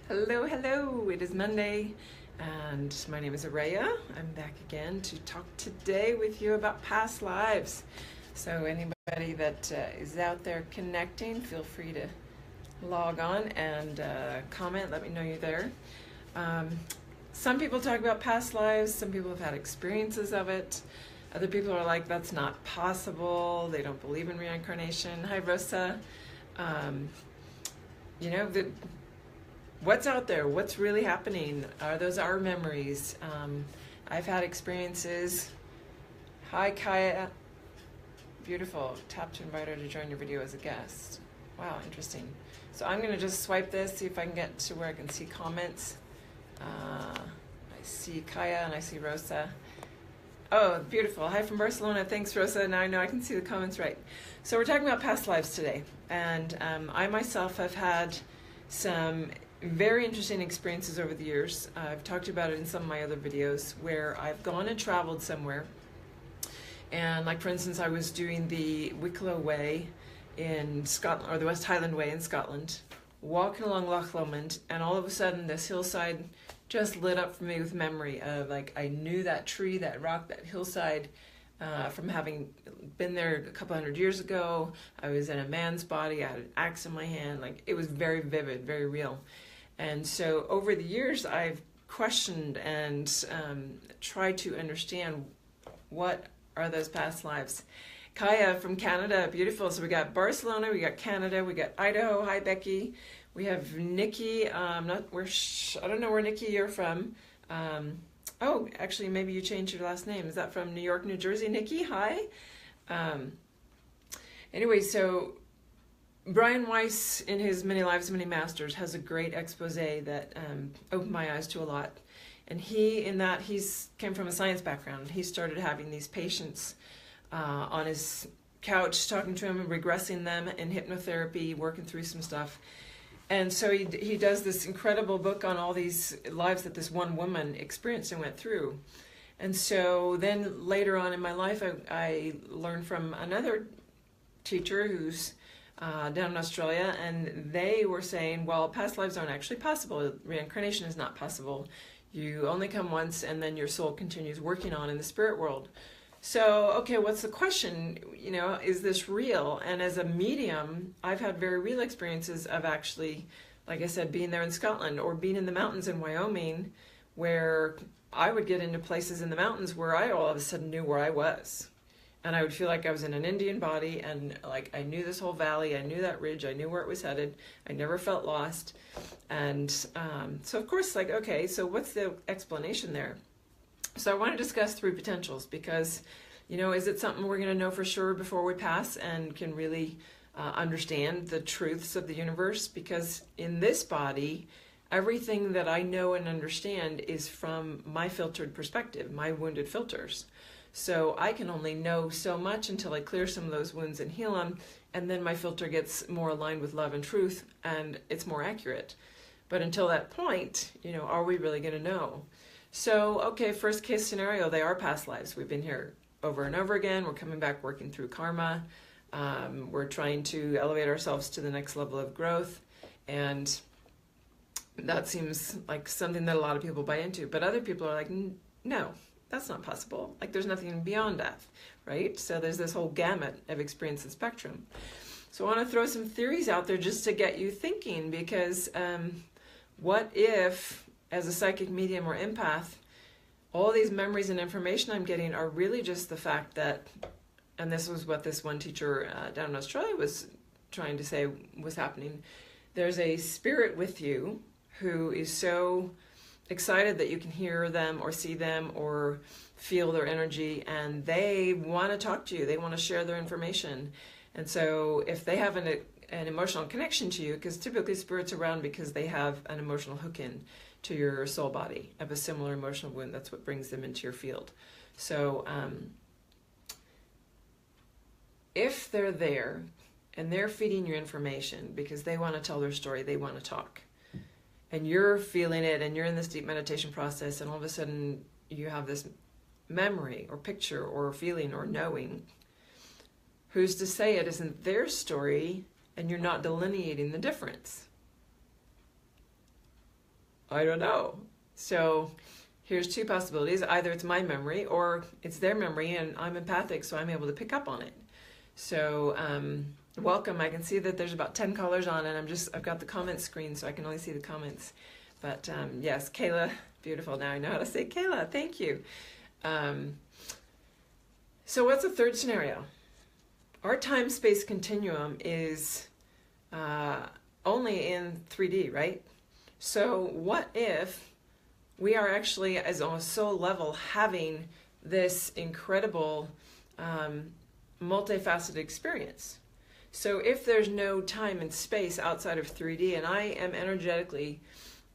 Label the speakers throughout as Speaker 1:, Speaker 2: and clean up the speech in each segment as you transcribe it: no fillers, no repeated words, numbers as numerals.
Speaker 1: Hello, hello. It is Monday, and my name is Araya. I'm back again to talk today with you about past lives. So anybody that is out there connecting, feel free to log on and comment. Let me know you're there. Some people talk about past lives. Some people have had experiences of it. Other people are like, that's not possible. They don't believe in reincarnation. Hi, Rosa. You know, what's out there? What's really happening? Are those our memories? I've had experiences. Hi, Kaya. Beautiful. Tap to invite her to join your video as a guest. Wow, interesting. So I'm going to just swipe this, see if I can get to where I can see comments. I see Kaya and I see Rosa. Oh, beautiful. Hi from Barcelona. Thanks, Rosa. Now I know I can see the comments right. So we're talking about past lives today. And I myself have had some very interesting experiences over the years. I've talked about it in some of my other videos where I've gone and traveled somewhere. And like, for instance, I was doing the Wicklow Way in Scotland, or the West Highland Way in Scotland, walking along Loch Lomond, and all of a sudden this hillside just lit up for me with memory of, like, I knew that tree, that rock, that hillside from having been there a couple hundred years ago. I was in a man's body, I had an axe in my hand, like, it was very vivid, very real. And so over the years I've questioned and tried to understand what are those past lives. Kaya from Canada, beautiful. So we got Barcelona, we got Canada, we got Idaho. Hi, Becky. We have Nikki. I don't know where Nikki you're from. Oh, actually, maybe you changed your last name. Is that from New York, New Jersey, Nikki? Hi. Anyway, so Brian Weiss, in his Many Lives, Many Masters, has a great expose that opened my eyes to a lot. And he's came from a science background. He started having these patients on his couch, talking to him and regressing them in hypnotherapy, working through some stuff. And so he does this incredible book on all these lives that this one woman experienced and went through. And so then later on in my life, I learned from another teacher who's down in Australia, and they were saying, well, past lives aren't actually possible. Reincarnation is not possible. You only come once, and then your soul continues working on in the spirit world. So, okay, what's the question? You know, is this real? And as a medium, I've had very real experiences of actually, like I said, being there in Scotland or being in the mountains in Wyoming, where I would get into places in the mountains where I all of a sudden knew where I was. And I would feel like I was in an Indian body, and like I knew this whole valley, I knew that ridge, I knew where it was headed. I never felt lost. And so of course, like, okay, so what's the explanation there? So I want to discuss three potentials because, you know, is it something we're going to know for sure before we pass and can really understand the truths of the universe? Because in this body, everything that I know and understand is from my filtered perspective, my wounded filters. So I can only know so much until I clear some of those wounds and heal them, and then my filter gets more aligned with love and truth, and it's more accurate. But until that point, you know, are we really going to know? So, okay, first case scenario, they are past lives. We've been here over and over again. We're coming back working through karma. We're trying to elevate ourselves to the next level of growth. And that seems like something that a lot of people buy into. But other people are like, no, that's not possible. Like, there's nothing beyond death, right? So there's this whole gamut of experience and spectrum. So I want to throw some theories out there just to get you thinking, because what if, as a psychic medium or empath, all these memories and information I'm getting are really just the fact that, and this was what this one teacher down in Australia was trying to say was happening, there's a spirit with you who is so excited that you can hear them or see them or feel their energy, and they want to talk to you, they want to share their information. And so if they have an emotional connection to you, because typically spirits are around because they have an emotional hook in to your soul body of a similar emotional wound. That's what brings them into your field. So if they're there and they're feeding you information because they want to tell their story, they want to talk, and you're feeling it and you're in this deep meditation process, and all of a sudden you have this memory or picture or feeling or knowing, who's to say it isn't their story and you're not delineating the difference? I don't know. So here's two possibilities. Either it's my memory or it's their memory, and I'm empathic, so I'm able to pick up on it. So welcome. I can see that there's about 10 callers on, and I've got the comment screen, so I can only see the comments. But yes, Kayla, beautiful. Now I know how to say Kayla. Thank you. So what's the third scenario? Our time-space continuum is only in 3D, right? So what if we are actually, as on a soul level, having this incredible multifaceted experience? So if there's no time and space outside of 3D, and I am energetically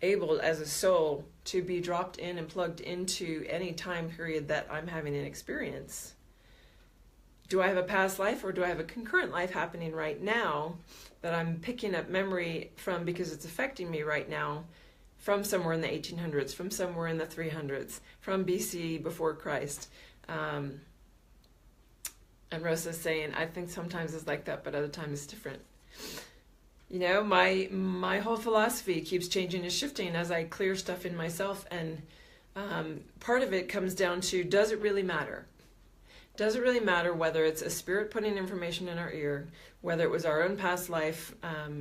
Speaker 1: able as a soul to be dropped in and plugged into any time period that I'm having an experience, do I have a past life or do I have a concurrent life happening right now that I'm picking up memory from because it's affecting me right now, from somewhere in the 1800s, from somewhere in the 300s, from BC before Christ? And Rosa's saying, I think sometimes it's like that, but other times it's different. You know, my whole philosophy keeps changing and shifting as I clear stuff in myself. And part of it comes down to, does it really matter? Does it really matter whether it's a spirit putting information in our ear, whether it was our own past life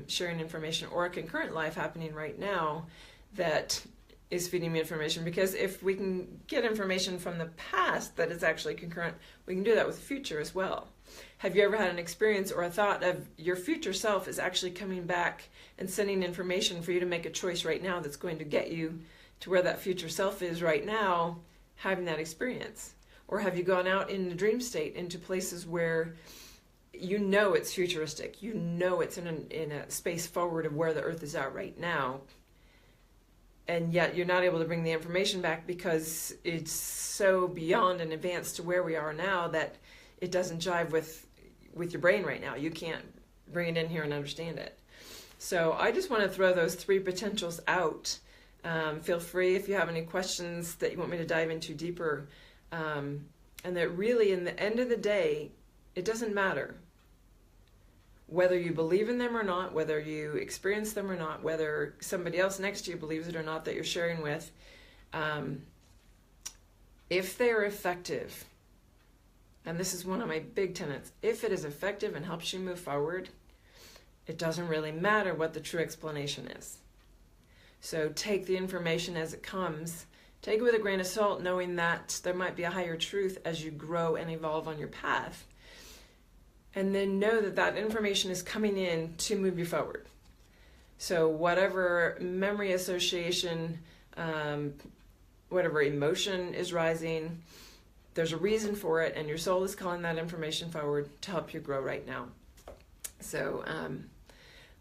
Speaker 1: sharing information, or a concurrent life happening right now that is feeding me information? Because if we can get information from the past that is actually concurrent, we can do that with the future as well. Have you ever had an experience or a thought of your future self is actually coming back and sending information for you to make a choice right now that's going to get you to where that future self is right now, having that experience? Or have you gone out in the dream state into places where you know it's futuristic, you know it's in a space forward of where the earth is at right now, and yet you're not able to bring the information back because it's so beyond and advanced to where we are now that it doesn't jive with your brain right now. You can't bring it in here and understand it. So I just want to throw those three potentials out. Feel free if you have any questions that you want me to dive into deeper. And that really, in the end of the day, it doesn't matter whether you believe in them or not, whether you experience them or not, whether somebody else next to you believes it or not that you're sharing with. If they are effective, and this is one of my big tenets, if it is effective and helps you move forward, it doesn't really matter what the true explanation is. So take the information as it comes. Take it with a grain of salt, knowing that there might be a higher truth as you grow and evolve on your path. And then know that that information is coming in to move you forward. So whatever memory association, whatever emotion is rising, there's a reason for it, and your soul is calling that information forward to help you grow right now. So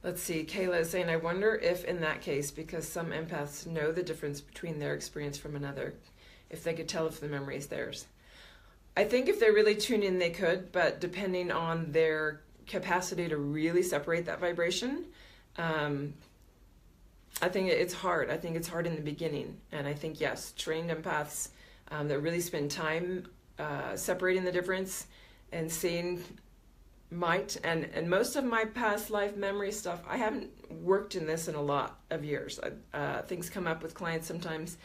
Speaker 1: let's see, Kayla is saying, I wonder if in that case, because some empaths know the difference between their experience from another, if they could tell if the memory is theirs. I think if they really tune in, they could, but depending on their capacity to really separate that vibration, I think it's hard. I think it's hard in the beginning. And I think, yes, trained empaths that really spend time separating the difference and seeing might, and most of my past life memory stuff, I haven't worked in this in a lot of years. Things come up with clients sometimes,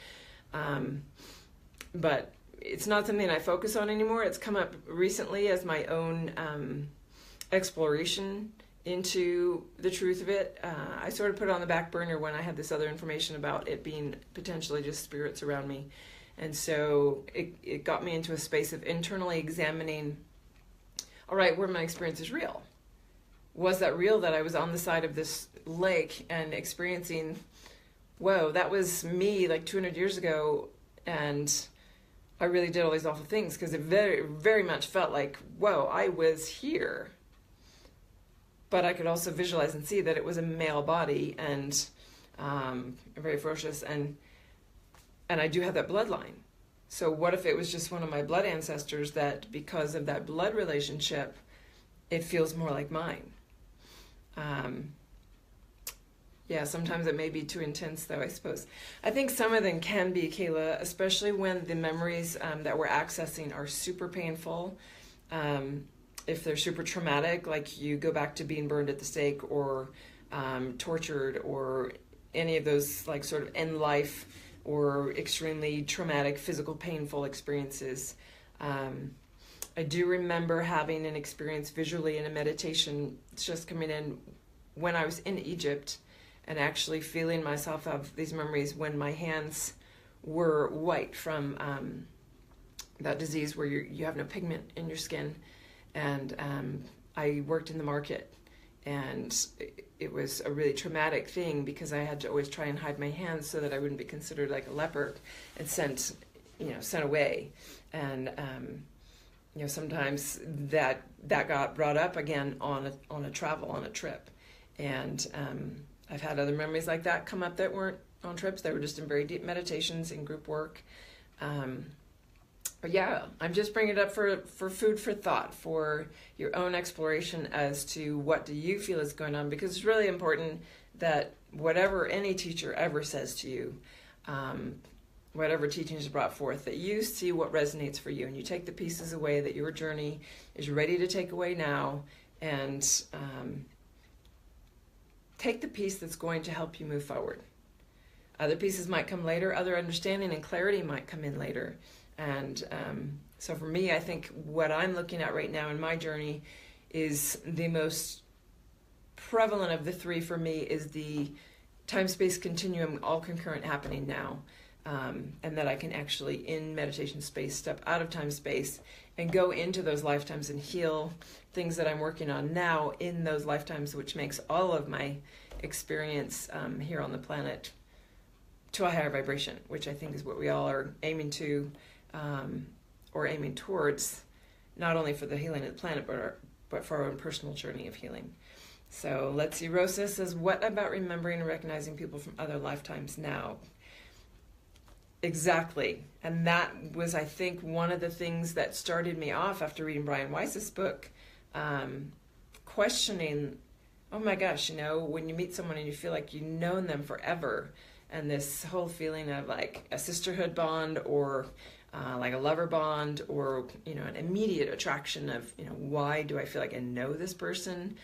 Speaker 1: but it's not something I focus on anymore. It's come up recently as my own exploration into the truth of it. I sort of put it on the back burner when I had this other information about it being potentially just spirits around me. And so it got me into a space of internally examining, all right, were my experiences real? Was that real that I was on the side of this lake and experiencing, whoa, that was me like 200 years ago, and I really did all these awful things? Because it very, very much felt like, whoa, I was here. But I could also visualize and see that it was a male body and very ferocious, and I do have that bloodline. So what if it was just one of my blood ancestors that, because of that blood relationship, it feels more like mine? Yeah, sometimes it may be too intense, though, I suppose. I think some of them can be, Kayla, especially when the memories that we're accessing are super painful. If they're super traumatic, like you go back to being burned at the stake or tortured or any of those like sort of end life or extremely traumatic, physical, painful experiences. I do remember having an experience visually in a meditation just coming in when I was in Egypt, and actually feeling myself have these memories when my hands were white from that disease where you have no pigment in your skin. And I worked in the market, and it was a really traumatic thing because I had to always try and hide my hands so that I wouldn't be considered like a leper and sent away. And sometimes that got brought up again on a trip. And I've had other memories like that come up that weren't on trips. They were just in very deep meditations and group work. But yeah, I'm just bringing it up for food for thought, for your own exploration as to what do you feel is going on, because it's really important that whatever any teacher ever says to you, whatever teaching is brought forth, that you see what resonates for you, and you take the pieces away that your journey is ready to take away now, and take the piece that's going to help you move forward. Other pieces might come later, other understanding and clarity might come in later. And so for me, I think what I'm looking at right now in my journey is the most prevalent of the three for me is the time-space continuum, all concurrent happening now. And that I can actually, in meditation space, step out of time-space and go into those lifetimes and heal things that I'm working on now in those lifetimes, which makes all of my experience here on the planet to a higher vibration, which I think is what we all are aiming to, or aiming towards, not only for the healing of the planet, but for our own personal journey of healing. So let's see, Rosa says, what about remembering and recognizing people from other lifetimes now? Exactly. And that was, I think, one of the things that started me off after reading Brian Weiss's book, questioning, oh my gosh, when you meet someone and you feel like you've known them forever, and this whole feeling of like a sisterhood bond or like a lover bond, or an immediate attraction of why do I feel like I know this person?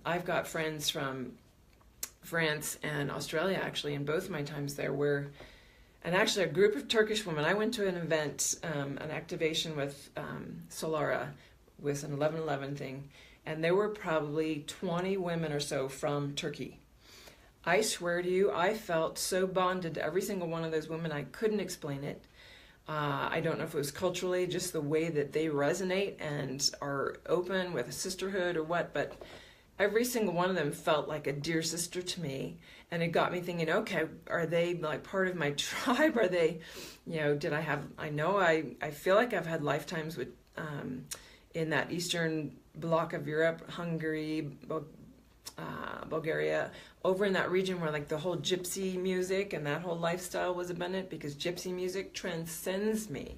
Speaker 1: I've got friends from France and Australia actually in both my times there, and actually a group of Turkish women. I went to an event, an activation with Solara, with an 11/11 thing, and there were probably 20 women or so from Turkey. I swear to you, I felt so bonded to every single one of those women, I couldn't explain it. I don't know if it was culturally, just the way that they resonate and are open with a sisterhood or what, but every single one of them felt like a dear sister to me. And it got me thinking, okay, are they like part of my tribe? Are they, I feel like I've had lifetimes with, in that Eastern bloc of Europe, Hungary, Bulgaria, over in that region where like the whole gypsy music and that whole lifestyle was abundant, because gypsy music transcends me,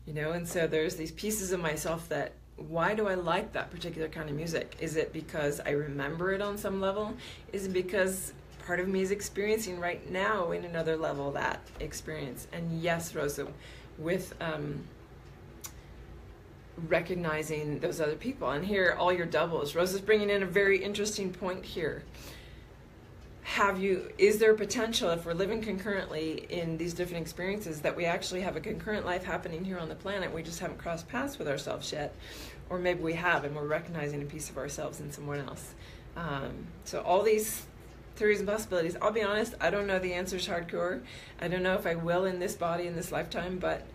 Speaker 1: and so there's these pieces of myself that, why do I like that particular kind of music? Is it because I remember it on some level? Is it because part of me is experiencing right now in another level that experience? And yes, Rosa, with recognizing those other people, and here all your doubles. Rosa's bringing in a very interesting point here. Is there potential, if we're living concurrently in these different experiences, that we actually have a concurrent life happening here on the planet? We just haven't crossed paths with ourselves yet, or maybe we have and we're recognizing a piece of ourselves in someone else. So all these theories and possibilities, I'll be honest, I don't know the answers hardcore. I don't know if I will in this body in this lifetime, but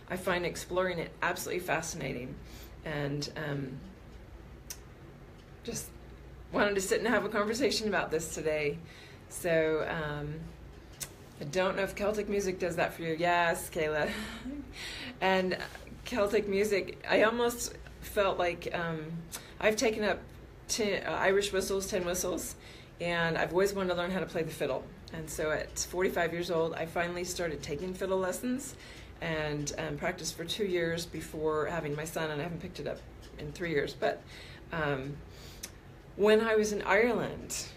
Speaker 1: I find exploring it absolutely fascinating, and just wanted to sit and have a conversation about this today. So I don't know if Celtic music does that for you. Yes, Kayla. And Celtic music, I almost felt like I've taken up Irish whistles, tin whistles, and I've always wanted to learn how to play the fiddle. And so at 45 years old, I finally started taking fiddle lessons and practiced for 2 years before having my son, and I haven't picked it up in 3 years. But when I was in Ireland,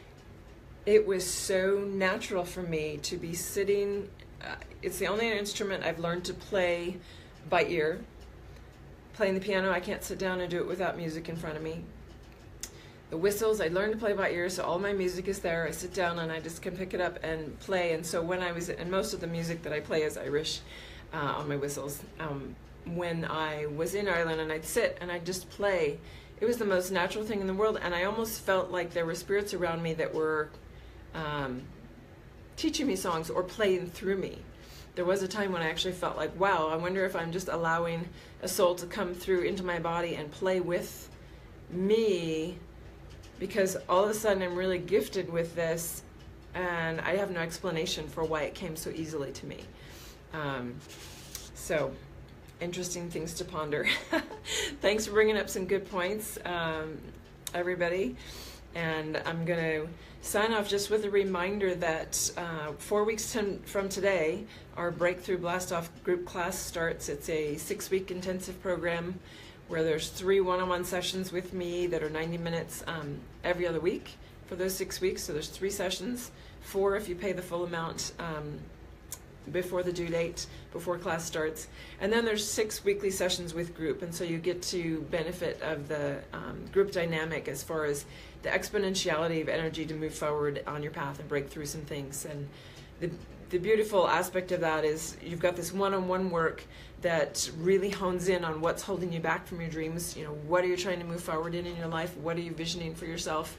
Speaker 1: it was so natural for me to be sitting. It's the only instrument I've learned to play by ear. Playing the piano, I can't sit down and do it without music in front of me. The whistles, I learned to play by ear, so all my music is there. I sit down and I just can pick it up and play. And so when I was, and most of the music that I play is Irish on my whistles. When I was in Ireland and I'd sit and I'd just play, it was the most natural thing in the world. And I almost felt like there were spirits around me that were teaching me songs or playing through me. There was a time when I actually felt like, wow, I wonder if I'm just allowing a soul to come through into my body and play with me, because all of a sudden I'm really gifted with this and I have no explanation for why it came so easily to me. So interesting things to ponder. Thanks for bringing up some good points, everybody. And I'm going to sign off just with a reminder that 4 weeks from today, our Breakthrough Blast-Off group class starts. It's a 6-week intensive program where there's 3 one-on-one sessions with me that are 90 minutes every other week for those 6 weeks. So there's 3 sessions, 4 if you pay the full amount before the due date, before class starts. And then there's 6 weekly sessions with group, and so you get to benefit of the group dynamic as far as the exponentiality of energy to move forward on your path and break through some things. And the beautiful aspect of that is you've got this one-on-one work that really hones in on what's holding you back from your dreams. You know, what are you trying to move forward in your life? What are you visioning for yourself?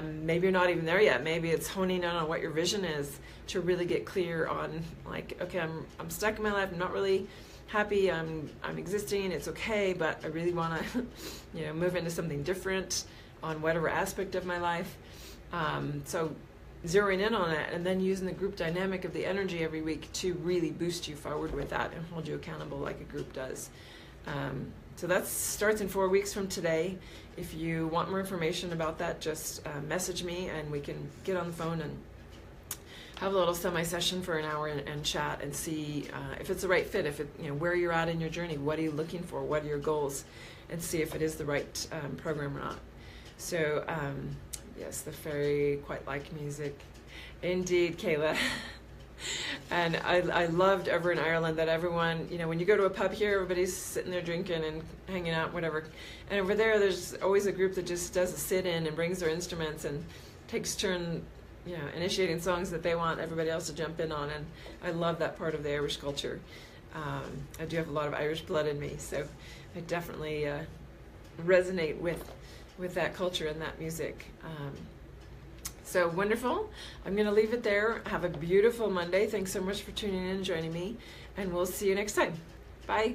Speaker 1: Maybe you're not even there yet. Maybe it's honing in on what your vision is to really get clear on, like, okay, I'm stuck in my life. I'm not really happy. I'm existing. It's okay, but I really want to, you know, move into something different on whatever aspect of my life. So zeroing in on that and then using the group dynamic of the energy every week to really boost you forward with that and hold you accountable like a group does. So that starts in 4 weeks from today. If you want more information about that, just message me and we can get on the phone and have a little semi-session for an hour and chat and see if it's the right fit, if it, you know, where you're at in your journey, what are you looking for, what are your goals, and see if it is the right program or not. So yes, the fairy quite like music. Indeed, Kayla. And I loved over in Ireland that everyone, you know, when you go to a pub here, everybody's sitting there drinking and hanging out, whatever. And over there, there's always a group that just does a sit-in and brings their instruments and takes turn, you know, initiating songs that they want everybody else to jump in on. And I love that part of the Irish culture. I do have a lot of Irish blood in me, so I definitely resonate with that culture and that music. So wonderful. I'm going to leave it there. Have a beautiful Monday. Thanks so much for tuning in and joining me, and we'll see you next time. Bye.